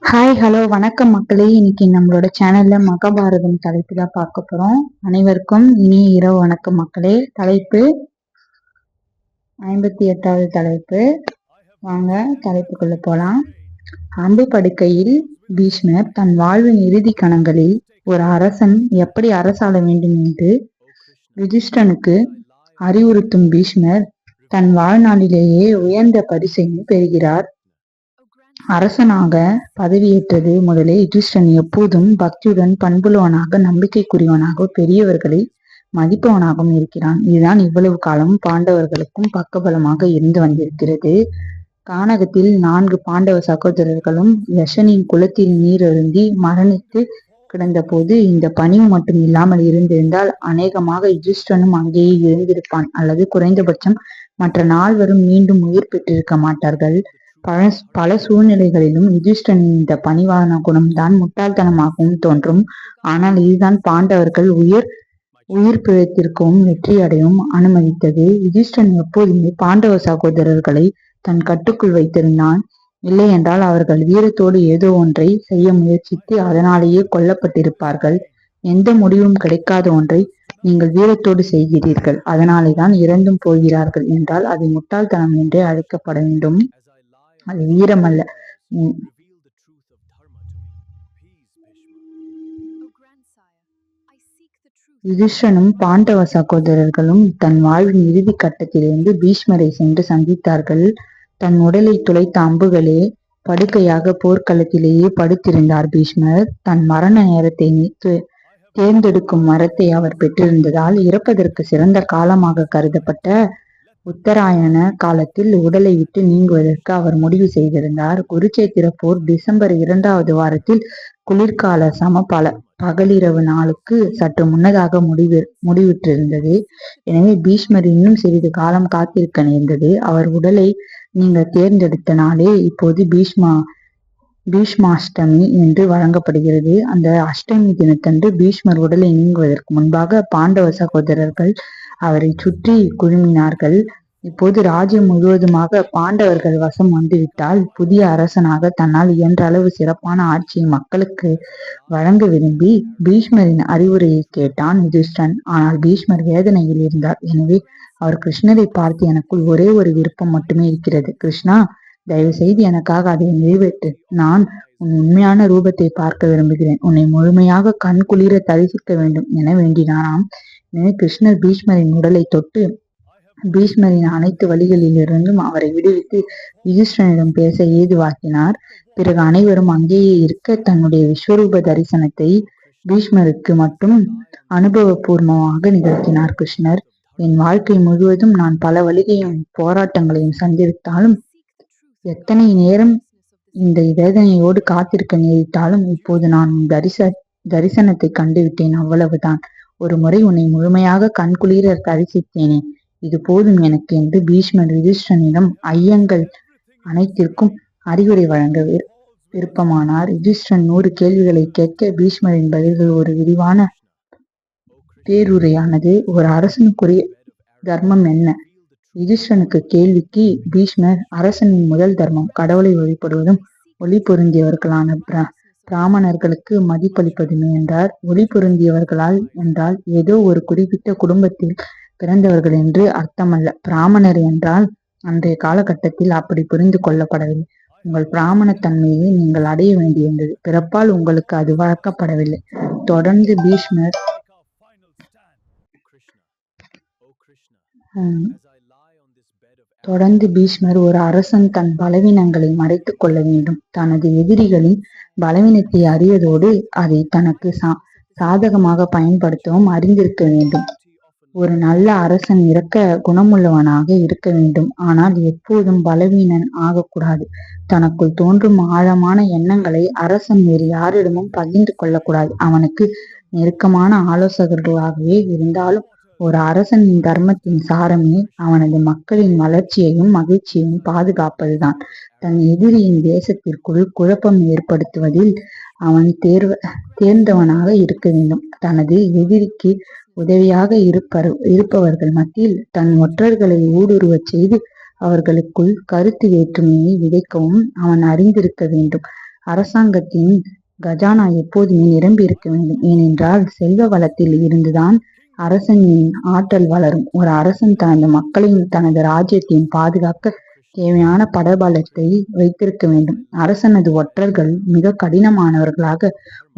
Hi hello வணக்கம் மக்களே. இன்னைக்கு நம்மளோட சேனல்ல மகாபாரதம் தலைப்பு தான் பார்க்க போறோம். அனைவருக்கும் இனிய இரவு வணக்கம் மக்களே. தலைப்பு 58வது தலைப்பு. வாங்க தலைப்புக்குள்ள போலாம். அம்பு படுக்கையில் பீஷ்மர் தன் வாழ்வின் இறுதி கணங்களில் ஒரு அரசன் எப்படி அரசாள வேண்டும் என்று யுதிஷ்டனுக்கு அறிவுறுத்தும் பீஷ்மர் தன் வாழ்நாளிலேயே உயர்ந்த பரிசையும் பெறுகிறார். அரசனாக பதவியேற்றது முதலே யுதிஷ்டன் எப்போதும் பக்தியுடன் பண்புள்ளவனாக, நம்பிக்கைக்குரியவனாக, பெரியவர்களை மதிப்பவனாகவும் இருக்கிறான். இதுதான் இவ்வளவு காலமும் பாண்டவர்களுக்கும் பக்கபலமாக இருந்து வந்திருக்கிறது. கானகத்தில் 4 பாண்டவ சகோதரர்களும் யசனின் குளத்தில் நீர் அருந்தி மரணித்து கிடந்த போது இந்த பணிவு மட்டும் இல்லாமல் இருந்திருந்தால் அநேகமாக யுதிஷ்டனும் அங்கேயே இருந்திருப்பான், அல்லது குறைந்தபட்சம் மற்ற 4வரும் மீண்டும் உயிர் பெற்றிருக்க மாட்டார்கள். பல சூழ்நிலைகளிலும் யுதிஷ்டனின் இந்த பணிவான குணம்தான் முட்டாள்தனமாகவும் தோன்றும். ஆனால் இதுதான் பாண்டவர்கள் உயிர் பிழைத்திருக்கவும் வெற்றி அடையவும் அனுமதித்தது. யுதிஷ்டன் எப்போதுமே பாண்டவ சகோதரர்களை தன் கட்டுக்குள் வைத்திருந்தான். இல்லை என்றால் அவர்கள் வீரத்தோடு ஏதோ ஒன்றை செய்ய முயற்சித்து அதனாலேயே கொல்லப்பட்டிருப்பார்கள். எந்த முடிவும் கிடைக்காத ஒன்றை நீங்கள் வீரத்தோடு செய்கிறீர்கள், அதனாலேதான் இறந்தும் போகிறார்கள் என்றால் அது முட்டாள்தனம் என்றே அழைக்கப்பட வேண்டும். அது வீரம் அல்ல. யுதிஷ்டனும் பாண்டவ சகோதரர்களும் தன் வாழ்வின் இறுதி கட்டத்திலிருந்து பீஷ்மரை சென்று சந்தித்தார்கள். தன் உடலை துளைத்த அம்புகளே படுக்கையாக போர்க்களத்திலேயே படுத்திருந்தார் பீஷ்மர். தன் மரண நேரத்தை தேர்ந்தெடுக்கும் மரத்தை அவர் பெற்றிருந்ததால் இறப்பதற்கு சிறந்த காலமாக கருதப்பட்ட உத்தராயண காலத்தில் உடலை விட்டு நீங்குவதற்கு அவர் முடிவு செய்திருந்தார். குருச்சேத்திர போர் டிசம்பர் 2வது வாரத்தில் குளிர்கால பகலிரவு நாளுக்கு சற்று முன்னதாக முடிவிட்டிருந்தது. எனவே பீஷ்மர் இன்னும் சிறிது காலம் காத்திருக்க நேர்ந்தது. அவர் உடலை நீங்கள் தேர்ந்தெடுத்த நாளே இப்போது பீஷ்மாஷ்டமி என்று வழங்கப்படுகிறது. அந்த அஷ்டமி தினத்தன்று பீஷ்மர் உடலை நீங்குவதற்கு முன்பாக பாண்டவ சகோதரர்கள் அவரை சுற்றி குழுமினார்கள். இப்போது ராஜ்யம் முழுவதுமாக பாண்டவர்கள் வசம் வந்துவிட்டால் புதிய அரசனாக தன்னால் இயன்ற அளவு சிறப்பான ஆட்சியை மக்களுக்கு வழங்க விரும்பி பீஷ்மரின் அறிவுரையை கேட்டான் யுதிஷ்டன். ஆனால் பீஷ்மர் வேதனையில் இருந்தார். எனவே அவர் கிருஷ்ணரை பார்த்து, எனக்குள் ஒரே ஒரு விருப்பம் மட்டுமே இருக்கிறது. கிருஷ்ணா, தயவு செய்து எனக்காக அதை நிறைவேற்று. நான் உன் உண்மையான ரூபத்தை பார்க்க விரும்புகிறேன். உன்னை முழுமையாக கண் குளிர தரிசிக்க வேண்டும் என வேண்டினாராம். எனவே கிருஷ்ணர் பீஷ்மரின் உடலை தொட்டு பீஷ்மரின் அனைத்து வழிகளிலிருந்தும் அவரை விடுவித்து யுதிஷ்டனிடம் பேச ஏதுவாக்கினார். பிறகு அனைவரும் அங்கேயே இருக்க தன்னுடைய விஸ்வரூப தரிசனத்தை பீஷ்மருக்கு மட்டும் அனுபவபூர்வமாக நிகழ்த்தினார் கிருஷ்ணர். என் வாழ்க்கை முழுவதும் நான் பல வழிகளையும் போராட்டங்களையும் சந்தித்தாலும், எத்தனை நேரம் இந்த வேதனையோடு காத்திருக்க நேரிட்டாலும் இப்போது நான் தரிசனத்தை கண்டுவிட்டேன், அவ்வளவுதான். ஒரு முறை உன்னை முழுமையாக கண்குளிர தரிசித்தேனே, இது போதும் எனக்கு என்று பீஷ்மர் யுதிஷ்டனிடம் ஐயங்கள் அனைத்திற்கும் அறிவுரை வழங்க விருப்பமானார். யுதிஷ்டன் 100 கேள்விகளை கேட்க பீஷ்மரின் பதில்கள் ஒரு விரிவான பேருரையானது. ஒரு அரசனுக்குரிய தர்மம் என்ன? யுதிஷ்டனுக்கு கேள்விக்கு பீஷ்மர், அரசனின் முதல் தர்மம் கடவுளை வழிபடுவதும் ஒளி பொருந்தியவர்களான பிராமணர்களுக்கு மதிப்பளிப்பதுமே என்றார். ஒளி பொருந்தியவர்களால் என்றால் ஏதோ ஒரு குறிப்பிட்ட குடும்பத்தில் பிறந்தவர்கள் என்று அர்த்தமல்ல. பிராமணர் என்றால் அன்றைய காலகட்டத்தில் அப்படி புரிந்து கொள்ளப்படவில்லை. உங்கள் பிராமண தன்மையை நீங்கள் அடைய வேண்டியிருந்தது. பிறப்பால் உங்களுக்கு அது வழங்கப்படவில்லை. தொடர்ந்து பீஷ்மர் ஒரு அரசன் தன் பலவீனங்களை மறைத்துக் கொள்ள வேண்டும். தனது எதிரிகளின் பலவீனத்தை அறிவதோடு அதை தனக்கு சாதகமாக பயன்படுத்தவும் அறிந்திருக்க வேண்டும். ஒரு நல்ல அரசன் இரக்க குணமுள்ளவனாக இருக்க வேண்டும். ஆனால் எப்போதும் பலவீனன் ஆகக்கூடாது. தனக்குள் தோன்றும் ஆழமான எண்ணங்களை அரசன் வேறு யாரிடமும் பகிர்ந்து கொள்ளக்கூடாது. அவனுக்கு நெருக்கமான ஆலோசகர்களாகவே இருந்தாலும் ஒரு அரசனின் தர்மத்தின் சாரமே அவனது மக்களின் வளர்ச்சியையும் மகிழ்ச்சியையும் பாதுகாப்பதுதான். தன் எதிரியின் தேசத்திற்குள் குழப்பம் ஏற்படுத்துவதில் அவன் தேர்ந்தவனாக இருக்க வேண்டும். தனது எதிரிக்கு உதவியாக இருப்பவர்கள் மத்தியில் தன் ஒற்றர்களை ஊடுருவச் செய்து அவர்களுக்குள் கருத்து வேற்றுமையை விதைக்கவும் அவன் அறிந்திருக்க வேண்டும். அரசாங்கத்தின் கஜானா எப்போதுமே நிரம்பி இருக்க வேண்டும். ஏனென்றால் செல்வ வளத்தில் இருந்துதான் அரசனின் ஆற்றல் வளரும். ஒரு அரசன் தனது மக்களையும் தனது ராஜ்யத்தையும் பாதுகாக்க தேவையான படபலத்தை வைத்திருக்க வேண்டும். அரசனது ஒற்றர்கள் மிக கடினமானவர்களாக,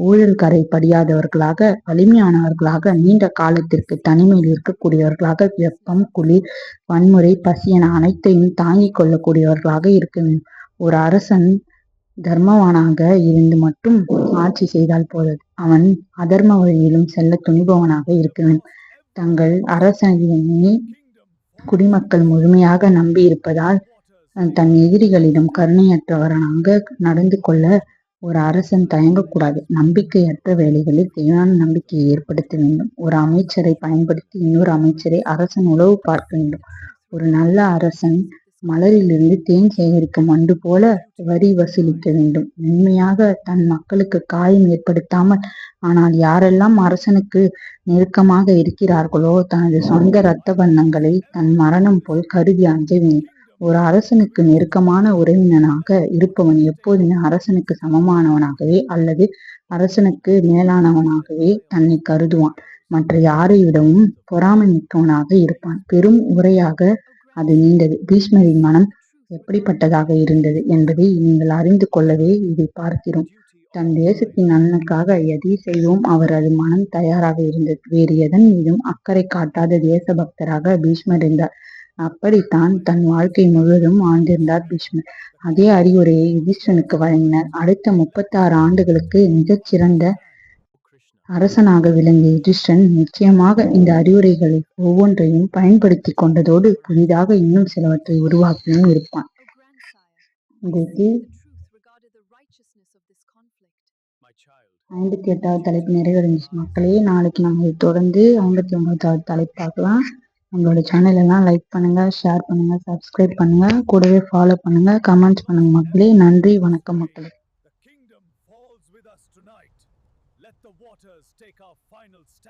ஊழல் கரை படியாதவர்களாக, வலிமையானவர்களாக, நீண்ட காலத்திற்கு தனிமையில் இருக்கக்கூடியவர்களாக, வெப்பம், குளிர், வன்முறை, பசி என அனைத்தையும் தாங்கிக் கொள்ளக்கூடியவர்களாக இருக்க வேண்டும். ஒரு அரசன் தர்மவானாக இருந்து மட்டும் ஆட்சி செய்தால் போதாது. அவன் அதர்ம வழியிலும் செல்ல துணிபவனாக இருக்க வேண்டும். தங்கள் அரசனையே குடிமக்கள் முழுமையாக நம்பி இருப்பதால் தன் எதிரிகளிடம் கருணையற்றவனாக நடந்து கொள்ள ஒரு அரசன் தயங்கக்கூடாது. நம்பிக்கையற்ற வேலைகளில் தேவையான நம்பிக்கையை ஏற்படுத்த வேண்டும். ஒரு அமைச்சரை பயன்படுத்தி இன்னொரு அமைச்சரை அரசன் உளவு பார்க்க வேண்டும். ஒரு நல்ல அரசன் மலரிலிருந்து தேன் சேகரிக்கும் மண்டு போல வரி வசூலிக்க வேண்டும். மென்மையாக தன் மக்களுக்கு காயம் ஏற்படுத்தாமல், ஆனால் யாரெல்லாம் அரசனுக்கு நெருக்கமாக இருக்கிறார்களோ தனது சொந்த இரத்த பந்தங்களை தன் மரணம் போல் கருதி அஞ்ச வேண்டும். ஒரு அரசனுக்கு நெருக்கமான உறவினனாக இருப்பவன் எப்போதுமே அரசனுக்கு சமமானவனாகவே அல்லது அரசனுக்கு மேலானவனாகவே தன்னை கருதுவான். மற்ற யாரை விடவும் பொறாமை மிக்கவனாக இருப்பான். பெரும் உரையாக அது நீண்டது. பீஷ்மரின் மனம் எப்படிப்பட்டதாக இருந்தது என்பதை நீங்கள் அறிந்து கொள்ளவே இதை பார்க்கிறோம். தன் தேசத்தின் நலனுக்காக எதை செய்வோம் அவரது மனம் தயாராக இருந்தது. வேறு எதன் மீதும் அக்கறை காட்டாத தேசபக்தராக பீஷ்மர் இருந்தார். அப்படித்தான் தன் வாழ்க்கை முழுவதும் வாழ்ந்திருந்தார் பீஷ்மர். அதே அறிவுரையை யுதிஷ்டனுக்கு வழங்கினார். அடுத்த 36 ஆண்டுகளுக்கு மிகச்சிறந்த அரசனாக விளங்கிய யுதிஷ்டன் நிச்சயமாக இந்த அறிவுரைகளை ஒவ்வொன்றையும் பயன்படுத்தி கொண்டதோடு புதிதாக இன்னும் சிலவற்றை உருவாக்கியும் இருப்பான். இன்றைக்கு 58வது தலைப்பு நிறைவடைஞ்சிச்சு மக்களே. நாளைக்கு நம்ம இதை தொடர்ந்து 59வது தலைப்பு பார்க்கலாம். நம்மளோட சேனல் எல்லாம் லைக் பண்ணுங்க, ஷேர் பண்ணுங்க, சப்ஸ்கிரைப் பண்ணுங்க, கூடவே ஃபாலோ பண்ணுங்க, கமெண்ட்ஸ் பண்ணுங்க மக்களே. நன்றி, வணக்கம் மக்களே. Let the waters take our final stand.